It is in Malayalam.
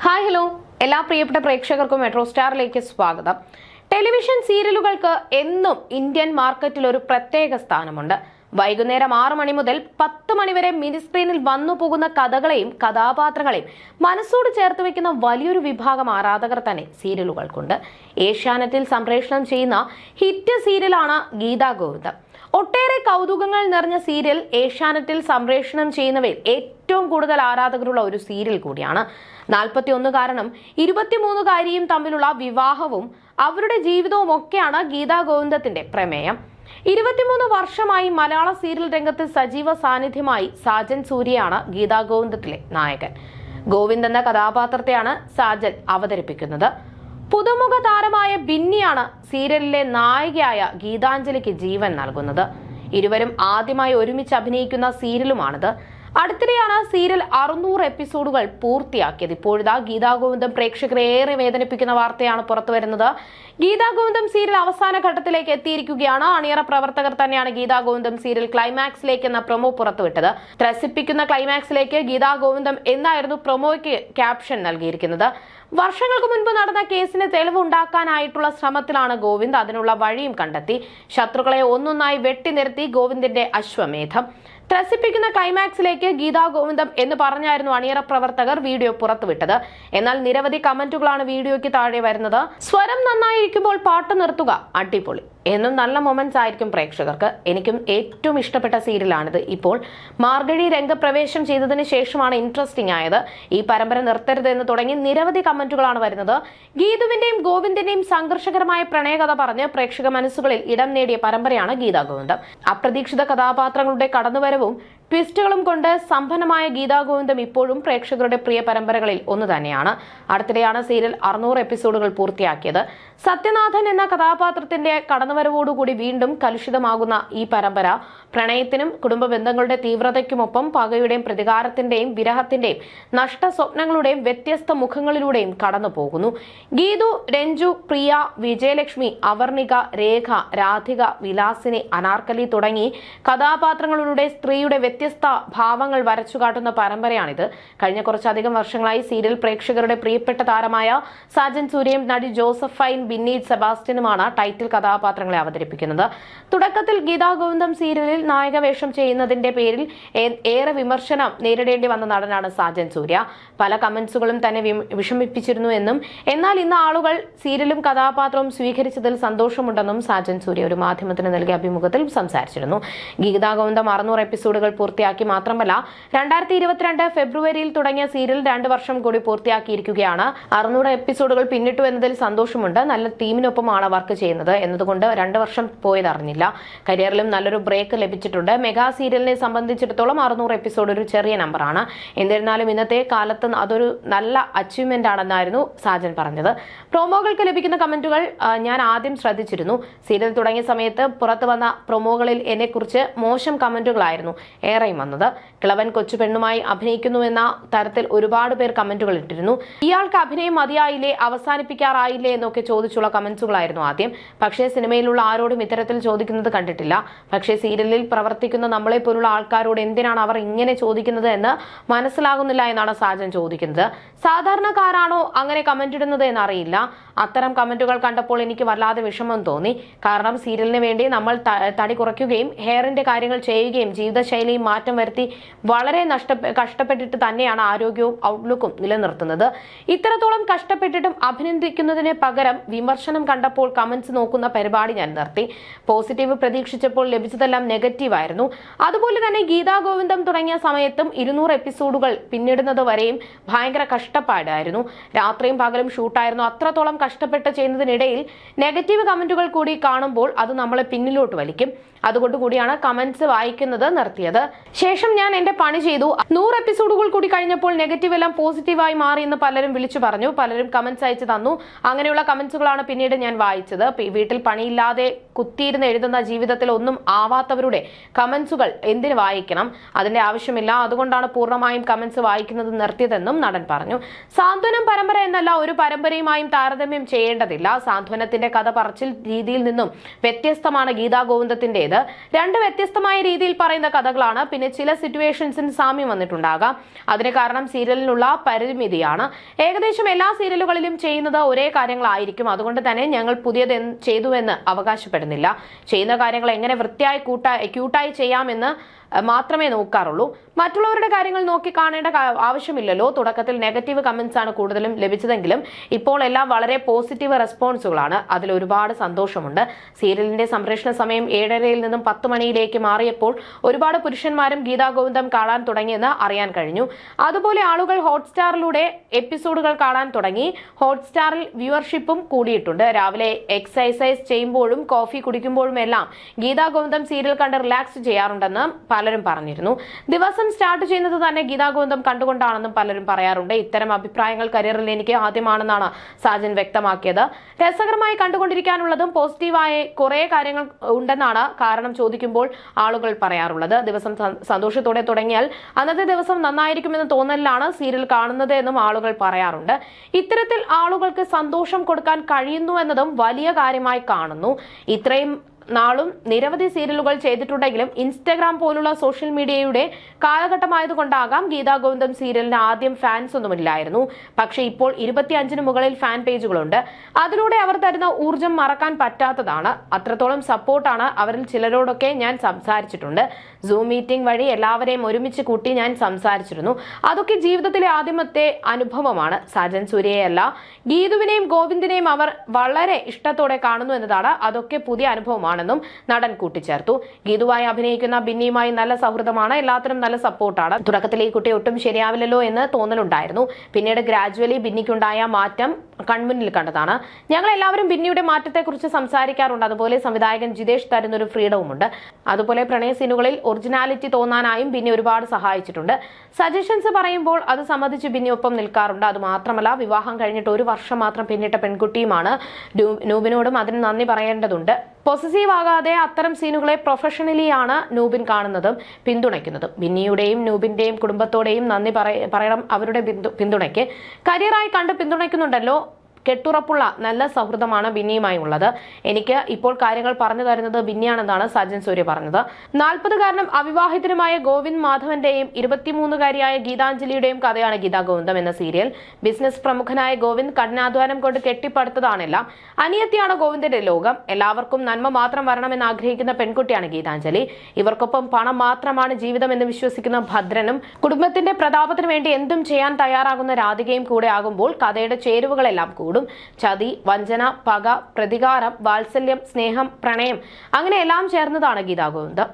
ഹായ് ഹലോ എല്ലാ പ്രിയപ്പെട്ട പ്രേക്ഷകർക്കും മെട്രോ സ്റ്റാറിലേക്ക് സ്വാഗതം. ടെലിവിഷൻ സീരിയലുകൾക്ക് എന്നും ഇന്ത്യൻ മാർക്കറ്റിൽ ഒരു പ്രത്യേക സ്ഥാനമുണ്ട്. വൈകുന്നേരം 6 മണി മുതൽ 10 മണി വരെ മിനി സ്ക്രീനിൽ വന്നു പോകുന്ന കഥകളെയും കഥാപാത്രങ്ങളെയും മനസ്സോട് ചേർത്ത് വെക്കുന്ന വലിയൊരു വിഭാഗം ആരാധകർ തന്നെ സീരിയലുകൾക്കുണ്ട്. ഏഷ്യാനെറ്റിൽ സംപ്രേഷണം ചെയ്യുന്ന ഹിറ്റ് സീരിയലാണ് ഗീതാ ഗോവിന്ദം. ഒട്ടേറെ കൗതുകങ്ങൾ നിറഞ്ഞ സീരിയൽ ഏഷ്യാനെറ്റിൽ സംപ്രേഷണം ചെയ്യുന്നവയിൽ ഏറ്റവും കൂടുതൽ ആരാധകരുള്ള ഒരു സീരിയൽ കൂടിയാണ്. 41-കാരനും 23-കാരിയും തമ്മിലുള്ള വിവാഹവും അവരുടെ ജീവിതവും ഒക്കെയാണ് ഗീതാ ഗോവിന്ദത്തിന്റെ പ്രമേയം. 23 വർഷമായി മലയാള സീരിയൽ രംഗത്ത് സജീവ സാന്നിധ്യമായി സാജൻ സൂര്യയാണ് ഗീതാ ഗോവിന്ദത്തിലെ നായകൻ. ഗോവിന്ദ് എന്ന കഥാപാത്രത്തെയാണ് സാജൻ അവതരിപ്പിക്കുന്നത്. പുതുമുഖ താരമായ ബിന്നിയാണ് സീരിയലിലെ നായികയായ ഗീതാഞ്ജലിക്ക് ജീവൻ നൽകുന്നത്. ഇരുവരും ആദ്യമായി ഒരുമിച്ച് അഭിനയിക്കുന്ന സീരിയലുമാണിത്. അടുത്തിടെയാണ് സീരിയൽ 600 എപ്പിസോഡുകൾ പൂർത്തിയാക്കിയത്. ഇപ്പോഴിതാ ഗീതാ ഗോവിന്ദം പ്രേക്ഷകരെ ഏറെ വേദനിപ്പിക്കുന്ന വാർത്തയാണ് പുറത്തുവരുന്നത്. ഗീതാ ഗോവിന്ദം സീരിയൽ അവസാന ഘട്ടത്തിലേക്ക് എത്തിയിരിക്കുകയാണ്. അണിയറ പ്രവർത്തകർ തന്നെയാണ് ഗീതാ ഗോവിന്ദം സീരിയൽ ക്ലൈമാക്സിലേക്ക് എന്ന പ്രൊമോ പുറത്തുവിട്ടത്. ത്രസിപ്പിക്കുന്ന ക്ലൈമാക്സിലേക്ക് ഗീതാ ഗോവിന്ദം എന്നായിരുന്നു പ്രൊമോയ്ക്ക് ക്യാപ്ഷൻ നൽകിയിരിക്കുന്നത്. വർഷങ്ങൾക്ക് മുൻപ് നടന്ന കേസിന് തെളിവുണ്ടാക്കാനായിട്ടുള്ള ശ്രമത്തിലാണ് ഗോവിന്ദ്. അതിനുള്ള വഴിയും കണ്ടെത്തി. ശത്രുക്കളെ ഒന്നൊന്നായി വെട്ടിനിർത്തി ഗോവിന്ദിന്റെ അശ്വമേധം. ത്രസിപ്പിക്കുന്ന ക്ലൈമാക്സിലേക്ക് ഗീതാ ഗോവിന്ദം എന്ന് പറഞ്ഞായിരുന്നു അണിയറ പ്രവർത്തകർ വീഡിയോ പുറത്തുവിട്ടത്. എന്നാൽ നിരവധി കമന്റുകളാണ് വീഡിയോയ്ക്ക് താഴെ വരുന്നത്. സ്വരം നന്നായിരിക്കുമ്പോൾ പാട്ട് നിർത്തുക, അടിപൊളി എന്നും നല്ല മൊമെന്റ്സ് ആയിരിക്കും പ്രേക്ഷകർക്ക്. എനിക്കും ഏറ്റവും ഇഷ്ടപ്പെട്ട സീരിയലാണിത്. ഇപ്പോൾ മാർഗഴി രംഗപ്രവേശം ചെയ്തതിന് ശേഷമാണ് ഇൻട്രസ്റ്റിംഗ് ആയത്. ഈ പരമ്പര നിർത്തരുത് എന്ന് തുടങ്ങി നിരവധി കമന്റുകളാണ് വരുന്നത്. ഗീതുവിന്റെയും ഗോവിന്ദിന്റെയും സംഘർഷകരമായ പ്രണയകഥ പറഞ്ഞ് പ്രേക്ഷക മനസ്സുകളിൽ ഇടം നേടിയ പരമ്പരയാണ് ഗീതാ ഗോവിന്ദം. അപ്രതീക്ഷിത കഥാപാത്രങ്ങളുടെ കടന്നുവരവും ട്വിസ്റ്റുകളും കൊണ്ട് സമ്പന്നമായ ഗീതാ ഗോവിന്ദം ഇപ്പോഴും പ്രേക്ഷകരുടെ പ്രിയ പരമ്പരകളിൽ ഒന്ന് തന്നെയാണ്. അടുത്തിടെയാണ് സീരിയൽ 600 എപ്പിസോഡുകൾ പൂർത്തിയാക്കിയത്. സത്യനാഥൻ എന്ന കഥാപാത്രത്തിന്റെ കടന്നുവരവോടുകൂടി വീണ്ടും കലുഷിതമാകുന്ന ഈ പരമ്പര പ്രണയത്തിനും കുടുംബ ബന്ധങ്ങളുടെ തീവ്രതയ്ക്കുമൊപ്പം പകയുടെയും പ്രതികാരത്തിന്റെയും വിരഹത്തിന്റെയും നഷ്ടസ്വപ്നങ്ങളുടെയും വ്യത്യസ്ത മുഖങ്ങളിലൂടെയും കടന്നു പോകുന്നു. ഗീതു, രഞ്ജു, പ്രിയ, വിജയലക്ഷ്മി, അവർണിക, രേഖ, രാധിക, വിലാസിനി, അനാർക്കലി തുടങ്ങി കഥാപാത്രങ്ങളുടെ സ്ത്രീയുടെ വ്യത്യസ്ത ഭാവങ്ങൾ വരച്ചുകാട്ടുന്ന പരമ്പരയാണിത്. കഴിഞ്ഞ കുറച്ചധികം വർഷങ്ങളായി സീരിയൽ പ്രേക്ഷകരുടെ പ്രിയപ്പെട്ട താരമായ സാജൻ സൂര്യയും നടി ജോസഫൈൻ ബിന്നി സെബാസ്റ്റ്യനുമാണ് ടൈറ്റിൽ കഥാപാത്രങ്ങളെ അവതരിപ്പിക്കുന്നത്. തുടക്കത്തിൽ ഗീതാ ഗോവിന്ദം സീരിയലിൽ നായക വേഷം ചെയ്യുന്നതിന്റെ പേരിൽ ഏറെ വിമർശനം നേരിടേണ്ടി വന്ന നടനാണ് സാജൻ സൂര്യ. പല കമന്റ്സുകളും തന്നെ വിഷമിപ്പിച്ചിരുന്നു എന്നും എന്നാൽ ഇന്ന് ആളുകൾ സീരിയലും കഥാപാത്രവും സ്വീകരിച്ചതിൽ സന്തോഷമുണ്ടെന്നും സാജൻ സൂര്യ ഒരു മാധ്യമത്തിന് നൽകിയ അഭിമുഖത്തിൽ സംസാരിച്ചിരുന്നു. ഗീതാ ഗോവിന്ദം 600 എപ്പിസോഡുകൾ പൂർത്തിയാക്കി. മാത്രമല്ല 2022 ഫെബ്രുവരിയിൽ തുടങ്ങിയ സീരിയൽ 2 വർഷം കൂടി പൂർത്തിയാക്കിയിരിക്കുകയാണ്. 600 എപ്പിസോഡുകൾ പിന്നിട്ടു എന്നതിൽ സന്തോഷമുണ്ട്. നല്ല ടീമിനൊപ്പമാണ് വർക്ക് ചെയ്യുന്നത് എന്നതുകൊണ്ട് 2 വർഷം പോയതറിഞ്ഞില്ല. കരിയറിലും നല്ലൊരു ബ്രേക്ക് ലഭിച്ചിട്ടുണ്ട്. മെഗാ സീരിയലിനെ സംബന്ധിച്ചിടത്തോളം 600 എപ്പിസോഡ് ഒരു ചെറിയ നമ്പറാണ്. എന്നിരുന്നാലും ഇന്നത്തെ കാലത്ത് അതൊരു നല്ല അച്ചീവ്മെന്റ് ആണെന്നായിരുന്നു സാജൻ പറഞ്ഞത്. പ്രൊമോകൾക്ക് ലഭിക്കുന്ന കമന്റുകൾ ഞാൻ ആദ്യം ശ്രദ്ധിച്ചിരുന്നു. സീരിയൽ തുടങ്ങിയ സമയത്ത് പുറത്തു വന്ന പ്രൊമോകളിൽ എന്നെക്കുറിച്ച് മോശം കമന്റുകളായിരുന്നു ഏറെയും വന്നത്. കിളവൻ കൊച്ചുപെണ്ണുമായി അഭിനയിക്കുന്നുവെന്ന തരത്തിൽ ഒരുപാട് പേർ കമന്റുകൾ ഇട്ടിരുന്നു. ഇയാൾക്ക് അഭിനയം മതിയായില്ലേ, അവസാനിപ്പിക്കാറായില്ലേ എന്നൊക്കെ ചോദിച്ചുള്ള കമന്റ്സുകളായിരുന്നു ആദ്യം. പക്ഷേ സിനിമയിലുള്ള ആരോടും ഇത്തരത്തിൽ ചോദിക്കുന്നത് കണ്ടിട്ടില്ല. പക്ഷേ സീരിയലിൽ പ്രവർത്തിക്കുന്ന നമ്മളെ പോലുള്ള ആൾക്കാരോട് എന്തിനാണ് അവർ ഇങ്ങനെ ചോദിക്കുന്നത് എന്ന് മനസ്സിലാകുന്നില്ല എന്നാണ് സാജൻ ചോദിക്കുന്നത്. സാധാരണക്കാരാണോ അങ്ങനെ കമന്റ് ഇടുന്നത് എന്നറിയില്ല. അത്തരം കമന്റുകൾ കണ്ടപ്പോൾ എനിക്ക് വല്ലാതെ വിഷമം തോന്നി. കാരണം സീരിയലിന് വേണ്ടി നമ്മൾ തടി കുറയ്ക്കുകയും ഹെയറിന്റെ കാര്യങ്ങൾ ചെയ്യുകയും ജീവിതശൈലിയും മാറ്റം വരുത്തി വളരെ കഷ്ടപ്പെട്ടിട്ട് തന്നെയാണ് ആരോഗ്യവും ഔട്ട്ലുക്കും നിലനിർത്തുന്നത്. ഇത്രത്തോളം കഷ്ടപ്പെട്ടിട്ടും അഭിനന്ദിക്കുന്നതിന് പകരം വിമർശനം കണ്ടപ്പോൾ കമന്റ്സ് നോക്കുന്ന പരിപാടി ഞാൻ നിർത്തി. പോസിറ്റീവ് പ്രതീക്ഷിച്ചപ്പോൾ ലഭിച്ചതെല്ലാം നെഗറ്റീവായിരുന്നു. അതുപോലെ തന്നെ ഗീതാ ഗോവിന്ദം തുടങ്ങിയ സമയത്തും 200 എപ്പിസോഡുകൾ പിന്നിടുന്നത് വരെയും ഭയങ്കര കഷ്ടപ്പാടായിരുന്നു. രാത്രിയും പകലും ഷൂട്ടായിരുന്നു. അത്രത്തോളം കഷ്ടപ്പെട്ട് ചെയ്യുന്നതിനിടയിൽ നെഗറ്റീവ് കമന്റുകൾ കൂടി കാണുമ്പോൾ അത് നമ്മളെ പിന്നിലോട്ട് വലിക്കും. അതുകൊണ്ട് കൂടിയാണ് കമന്റ്സ് വായിക്കുന്നത് നിർത്തിയത്. ശേഷം ഞാൻ എന്റെ പണി ചെയ്തു. 100 എപ്പിസോഡുകൾ കൂടി കഴിഞ്ഞപ്പോൾ നെഗറ്റീവ് എല്ലാം പോസിറ്റീവായി മാറി എന്ന് പലരും വിളിച്ചു പറഞ്ഞു. പലരും കമന്റ്സ് അയച്ചു തന്നു. അങ്ങനെയുള്ള കമന്റ്സുകളാണ് പിന്നീട് ഞാൻ വായിച്ചത്. വീട്ടിൽ പണിയില്ലാതെ കുത്തിയിരുന്ന് എഴുതുന്ന ജീവിതത്തിൽ ഒന്നും ആവാത്തവരുടെ കമന്റ്സുകൾ എന്തിനു വായിക്കണം? അതിന്റെ ആവശ്യമില്ല. അതുകൊണ്ടാണ് പൂർണ്ണമായും കമന്റ്സ് വായിക്കുന്നത് നിർത്തിയതെന്നും നടൻ പറഞ്ഞു. സാന്ത്വനം പരമ്പര എന്നല്ല ഒരു പരമ്പരയുമായും താരതമ്യം ചെയ്യേണ്ടതില്ല. സാന്ത്വനത്തിന്റെ കഥ പറച്ചിൽ രീതിയിൽ നിന്നും വ്യത്യസ്തമാണ് ഗീതാ ഗോവിന്ദത്തിന്റേത്. രണ്ട് വ്യത്യസ്തമായ രീതിയിൽ പറയുന്ന കഥകളാണ്. പിന്നെ ചില സിറ്റുവേഷൻസിന് സാമ്യം വന്നിട്ടുണ്ടാകാം. അതിന് കാരണം സീരിയലിനുള്ള പരിമിതിയാണ്. ഏകദേശം എല്ലാ സീരിയലുകളിലും ചെയ്യുന്നത് ഒരേ കാര്യങ്ങളായിരിക്കും. അതുകൊണ്ട് തന്നെ ഞങ്ങൾ പുതിയത് ചെയ്തുവെന്ന് അവകാശപ്പെടുന്നില്ല. ചെയ്യുന്ന കാര്യങ്ങൾ എങ്ങനെ വൃത്തിയായി ക്യൂട്ടായി ചെയ്യാമെന്ന് മാത്രമേ നോക്കാറുള്ളൂ. മറ്റുള്ളവരുടെ കാര്യങ്ങൾ നോക്കി കാണേണ്ട ആവശ്യമില്ലല്ലോ. തുടക്കത്തിൽ നെഗറ്റീവ് കമന്റ്സ് ആണ് കൂടുതലും ലഭിച്ചതെങ്കിലും ഇപ്പോൾ എല്ലാം വളരെ പോസിറ്റീവ് റെസ്പോൺസുകളാണ്. അതിൽ ഒരുപാട് സന്തോഷമുണ്ട്. സീരിയലിന്റെ സംപ്രേഷണ സമയം 7:30 നിന്നും 10 മണിയിലേക്ക് മാറിയപ്പോൾ ഒരുപാട് പുരുഷന്മാരും ഗീതാ ഗോവിന്ദം കാണാൻ തുടങ്ങിയെന്ന് അറിയാൻ കഴിഞ്ഞു. അതുപോലെ ആളുകൾ ഹോട്ട്സ്റ്റാറിലൂടെ എപ്പിസോഡുകൾ കാണാൻ തുടങ്ങി. ഹോട്ട്സ്റ്റാറിൽ വ്യൂവർഷിപ്പും കൂടിയിട്ടുണ്ട്. രാവിലെ എക്സസൈസ് ചെയ്യുമ്പോഴും കോഫി കുടിക്കുമ്പോഴും എല്ലാം ഗീതാ ഗോവിന്ദം സീരിയൽ കണ്ട് റിലാക്സ് ചെയ്യാറുണ്ടെന്ന് പലരും പറഞ്ഞിരുന്നു. ദിവസം സ്റ്റാർട്ട് ചെയ്യുന്നത് തന്നെ ഗീതാ ഗോവിന്ദം കണ്ടുകൊണ്ടാണെന്നും പലരും പറയാറുണ്ട്. ഇത്തരം അഭിപ്രായങ്ങൾ കരിയറിൽ എനിക്ക് ആദ്യമാണെന്നാണ് സാജൻ വ്യക്തമാക്കിയത്. രസകരമായി കണ്ടുകൊണ്ടിരിക്കാനുള്ളതും പോസിറ്റീവായ കുറെ കാര്യങ്ങൾ ഉണ്ടെന്നാണ് കാരണം ചോദിക്കുമ്പോൾ ആളുകൾ പറയാറുള്ളത്. ദിവസം സന്തോഷത്തോടെ തുടങ്ങിയാൽ അന്നത്തെ ദിവസം നന്നായിരിക്കുമെന്ന് തോന്നലിലാണ് സീരിയൽ കാണുന്നത് എന്നും ആളുകൾ പറയാറുണ്ട്. ഇത്തരത്തിൽ ആളുകൾക്ക് സന്തോഷം കൊടുക്കാൻ കഴിയുന്നു എന്നതും വലിയ കാര്യമായി കാണുന്നു. ഇത്രയും നാളും നിരവധി സീരിയലുകൾ ചെയ്തിട്ടുണ്ടെങ്കിലും ഇൻസ്റ്റഗ്രാം പോലുള്ള സോഷ്യൽ മീഡിയയുടെ കാലഘട്ടമായതുകൊണ്ടാകാം ഗീതാ ഗോവിന്ദം സീരിയലിന് ആദ്യം ഫാൻസ് ഒന്നുമില്ലായിരുന്നു. പക്ഷെ ഇപ്പോൾ 25-ന് മുകളിൽ ഫാൻ പേജുകളുണ്ട്. അതിലൂടെ അവർ തരുന്ന ഊർജം മറക്കാൻ പറ്റാത്തതാണ്. അത്രത്തോളം സപ്പോർട്ടാണ്. അവരിൽ ചിലരോടൊക്കെ ഞാൻ സംസാരിച്ചിട്ടുണ്ട്. സൂം മീറ്റിംഗ് വഴി എല്ലാവരെയും ഒരുമിച്ച് കൂട്ടി ഞാൻ സംസാരിച്ചിരുന്നു. അതൊക്കെ ജീവിതത്തിലെ ആദ്യമത്തെ അനുഭവമാണ്. സാജൻ സൂര്യയല്ല, ഗീതുവിനെയും ഗോവിന്ദിനെയും അവർ വളരെ ഇഷ്ടത്തോടെ കാണുന്നു എന്നതാണ്. അതൊക്കെ പുതിയ അനുഭവമാണ് ും നടൻ കൂട്ടിച്ചേർത്തു. ഗീതുവായി അഭിനയിക്കുന്ന ബിന്നിയുമായി നല്ല സൗഹൃദമാണ്. എല്ലാത്തിനും നല്ല സപ്പോർട്ടാണ്. തുടക്കത്തിൽ ഈ കുട്ടി ഒട്ടും ശരിയാവില്ലല്ലോ എന്ന് തോന്നലുണ്ടായിരുന്നു. പിന്നീട് ഗ്രാജുവലി ബിന്നിക്കുണ്ടായ മാറ്റം കൺമുന്നിൽ കണ്ടതാണ്. ഞങ്ങൾ എല്ലാവരും ബിന്നിയുടെ മാറ്റത്തെക്കുറിച്ച് സംസാരിക്കാറുണ്ട്. അതുപോലെ സംവിധായകൻ ജിതേഷ് തരുന്നൊരു ഫ്രീഡവുമുണ്ട്. അതുപോലെ പ്രണയ സീനുകളിൽ ഒറിജിനാലിറ്റി തോന്നാനായും ബിന്നി ഒരുപാട് സഹായിച്ചിട്ടുണ്ട്. സജഷൻസ് പറയുമ്പോൾ അത് സംബന്ധിച്ച് ബിന്നി ഒപ്പം നിൽക്കാറുണ്ട്. അത് മാത്രമല്ല, വിവാഹം കഴിഞ്ഞിട്ട് 1 വർഷം മാത്രം പിന്നിട്ട പെൺകുട്ടിയുമാണ്. നൂബിനോടും അതിന് നന്ദി പറയേണ്ടതുണ്ട്. പോസസീവ് ആകാതെ അത്തരം സീനുകളെ പ്രൊഫഷണലിയാണ് നൂബിൻ കാണുന്നതും പിന്തുണയ്ക്കുന്നതും. ബിന്നിയുടെയും നൂബിന്റെയും കുടുംബത്തോടെയും നന്ദി പറയണം അവരുടെ പിന്തുണയ്ക്ക്. കരിയറായി കണ്ട് പിന്തുണയ്ക്കുന്നുണ്ടല്ലോ. കെട്ടുറപ്പുള്ള നല്ല സൗഹൃദമാണ് ബിന്നിയുമായി ഉള്ളത്. എനിക്ക് ഇപ്പോൾ കാര്യങ്ങൾ പറഞ്ഞു തരുന്നത് ബിന്നിയാണെന്നാണ് സാജൻ സൂര്യ പറഞ്ഞത്. 40-കാരനും അവിവാഹിതനുമായ ഗോവിന്ദ് മാധവന്റെയും 23-കാരിയായ ഗീതാഞ്ജലിയുടെയും കഥയാണ് ഗീതാ ഗോവിന്ദം എന്ന സീരിയൽ. ബിസിനസ് പ്രമുഖനായ ഗോവിന്ദ് കഠിനാധ്വാനം കൊണ്ട് കെട്ടിപ്പടുത്തതാണെല്ലാം. അനിയത്തിയാണ് ഗോവിന്ദിന്റെ ലോകം. എല്ലാവർക്കും നന്മ മാത്രം വരണമെന്ന് ആഗ്രഹിക്കുന്ന പെൺകുട്ടിയാണ് ഗീതാഞ്ജലി. ഇവർക്കൊപ്പം പണം മാത്രമാണ് ജീവിതം എന്ന് വിശ്വസിക്കുന്ന ഭദ്രനും കുടുംബത്തിന്റെ പ്രതാപത്തിനു വേണ്ടി എന്തും ചെയ്യാൻ തയ്യാറാകുന്ന രാധികയും കൂടെ ആകുമ്പോൾ കഥയുടെ ചേരുവകളെല്ലാം കൂടും. ചതി, വഞ്ചന, പക, പ്രതികാരം, വാത്സല്യം, സ്നേഹം, പ്രണയം അങ്ങനെ എല്ലാം ചേർന്നതാണ് ഗീതാ ഗോവിന്ദം.